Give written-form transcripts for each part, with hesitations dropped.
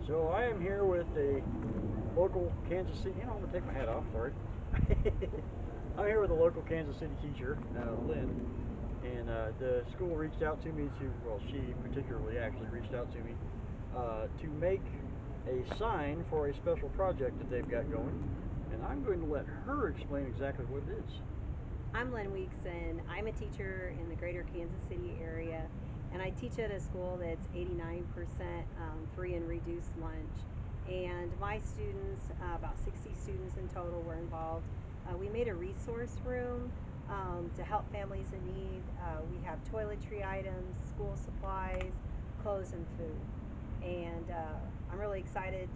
So I am here with a local Kansas City. I'm gonna take my hat off. Sorry. I'm here with a local Kansas City teacher, Lynn, and the school reached out to me to. Well, she particularly actually reached out to me to make a sign for a special project that they've got going, and I'm going to let her explain exactly what it is. I'm Lynn Weekson. I'm a teacher in the greater Kansas City area, and I teach at a school that's 89% free and reduced lunch. And my students, about 60 students in total, were involved. We made a resource room to help families in need. We have toiletry items, school supplies, clothes, and food. And I'm really excited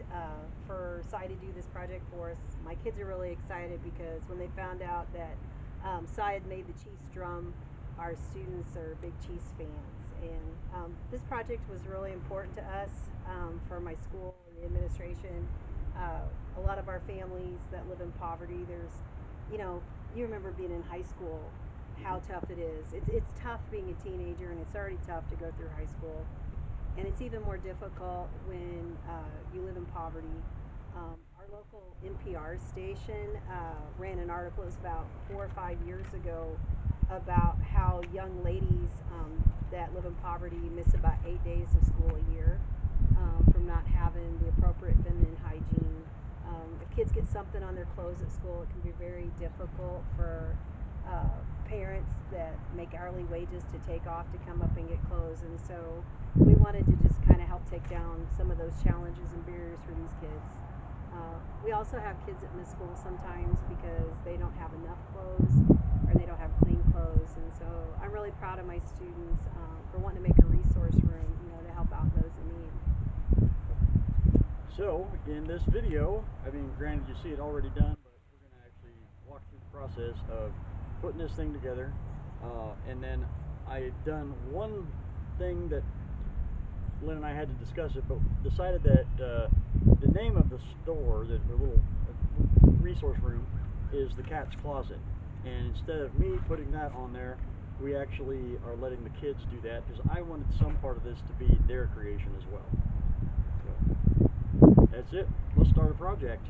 for Cy to do this project for us. My kids are really excited because when they found out that Cy had made the Chiefs drum, our students are big Chiefs fans. And this project was really important to us, for my school and the administration. A lot of our families that live in poverty, you remember being in high school, how tough it is. It's tough being a teenager, and it's already tough to go through high school. And it's even more difficult when you live in poverty. Our local NPR station ran an article, it was about 4 or 5 years ago, about how young ladies that live in poverty miss about 8 days of school a year from not having the appropriate feminine hygiene. If kids get something on their clothes at school, it can be very difficult for parents that make hourly wages to take off to come up and get clothes. And so we wanted to just kind of help take down some of those challenges and barriers for these kids. We also have kids that miss school sometimes because they don't have enough clothes or they don't have clean clothes. And so I'm really proud of my students for wanting to make a resource room, to help out those in need. So in this video, granted you see it already done, but we're going to actually walk through the process of putting this thing together. And then I had done one thing that Lynn and I had to discuss it, but decided that the name of the store, the little resource room, is the Cat's Closet. And instead of me putting that on there, we actually are letting the kids do that because I wanted some part of this to be their creation as well. So that's it. Let's start a project.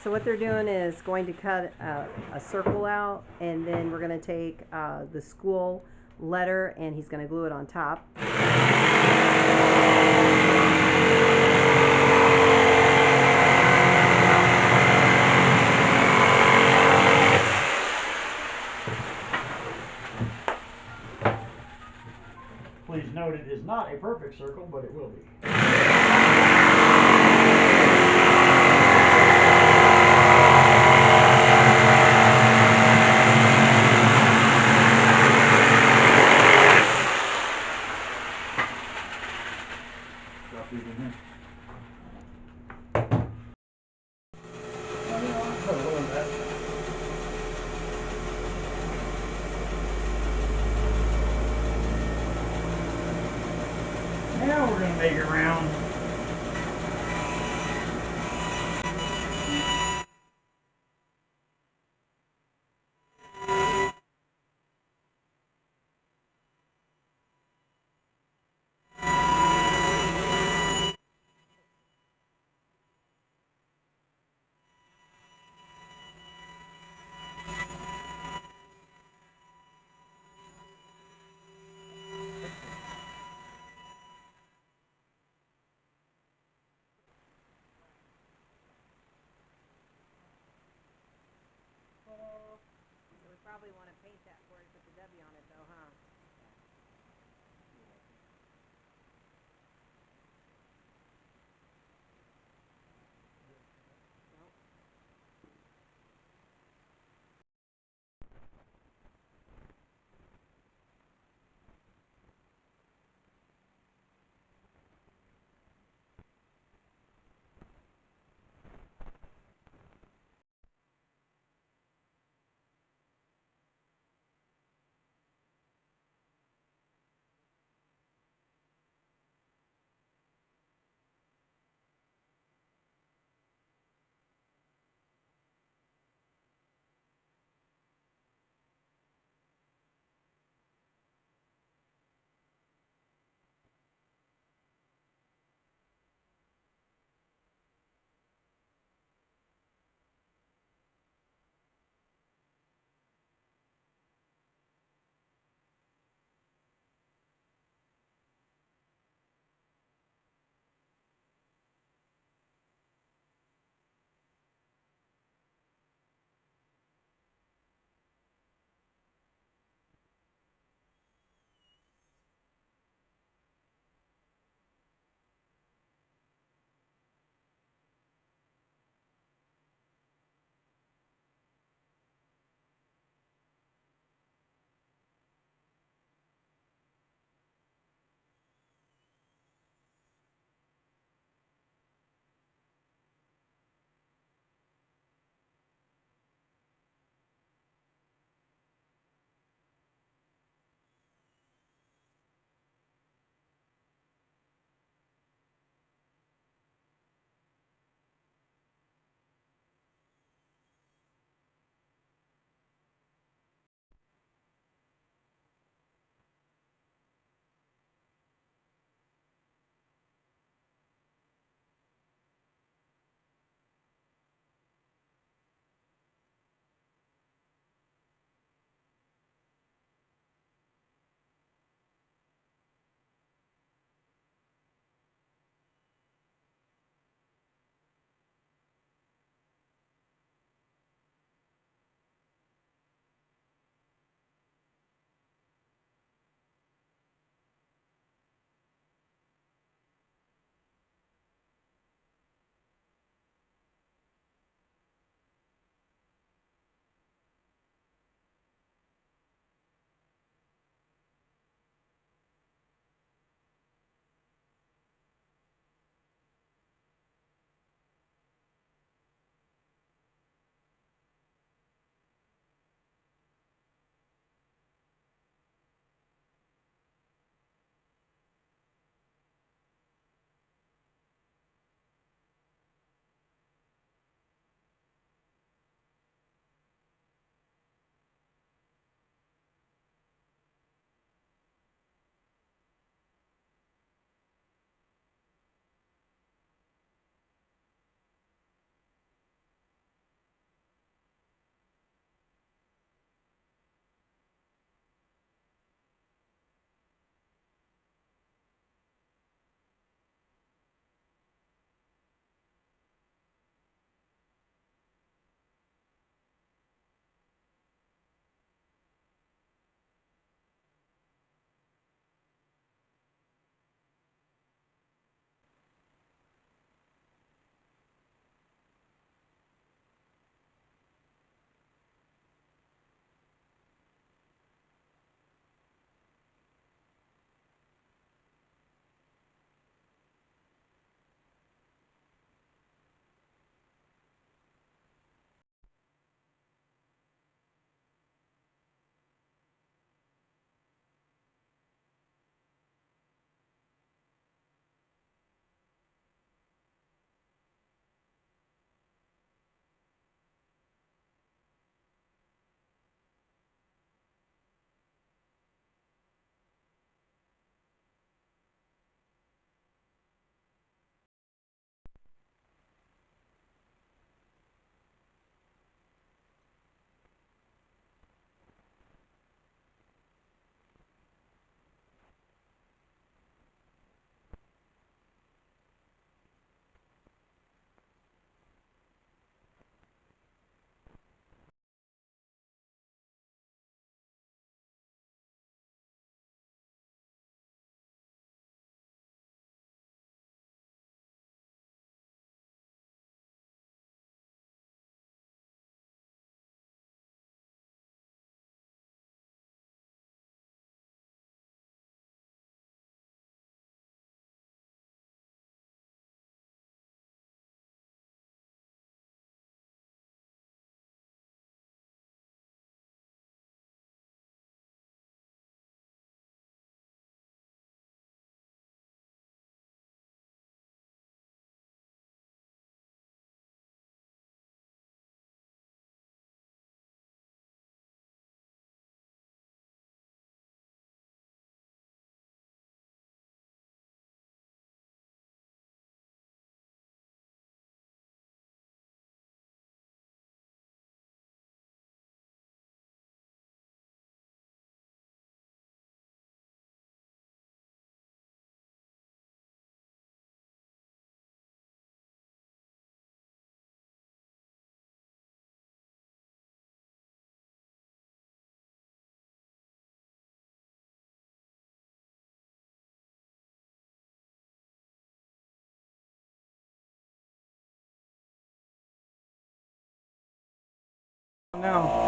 So what they're doing is going to cut a circle out, and then we're going to take the school letter, and he's going to glue it on top. Please note it is not a perfect circle, but it will be. Drop these in here. Now we're going to make it round. So we probably want to paint that before we put the W on it, though, huh? Now.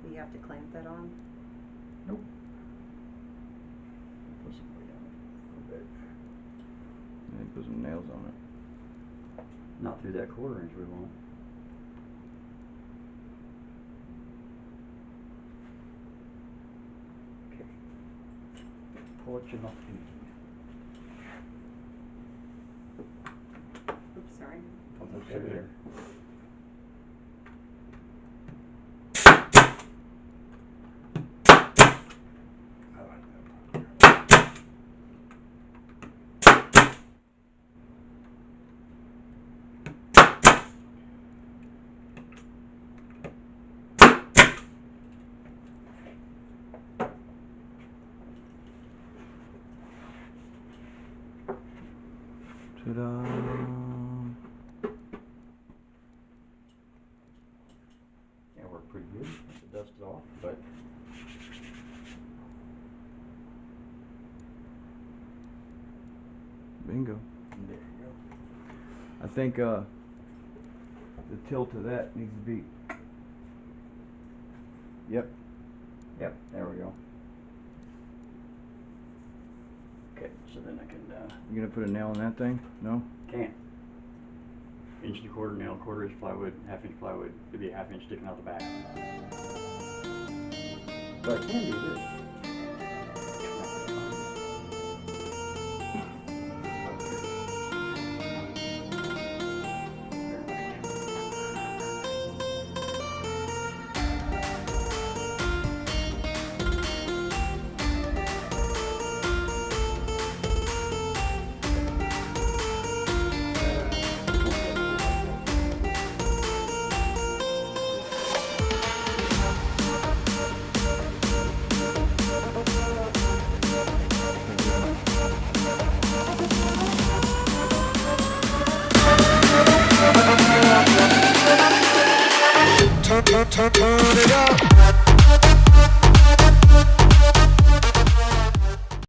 Do you have to clamp that on? Nope. Put some weight on it a little bit. And put some nails on it. Not through that 1/4 inch we won't. Okay. Pull it, you're not Oops, sorry. okay there. Ta-da! Yeah, we're pretty good. The dust is off, but Bingo. there you go. I think the tilt of that needs to be. Yep. Yep, there we go. Okay, so then I can, You gonna put a nail in that thing? No? can. 1.25 nail, 1/4 inch plywood, 1/2 inch plywood. It'd be a 1/2 inch sticking out the back. But I can do this. Turn it up.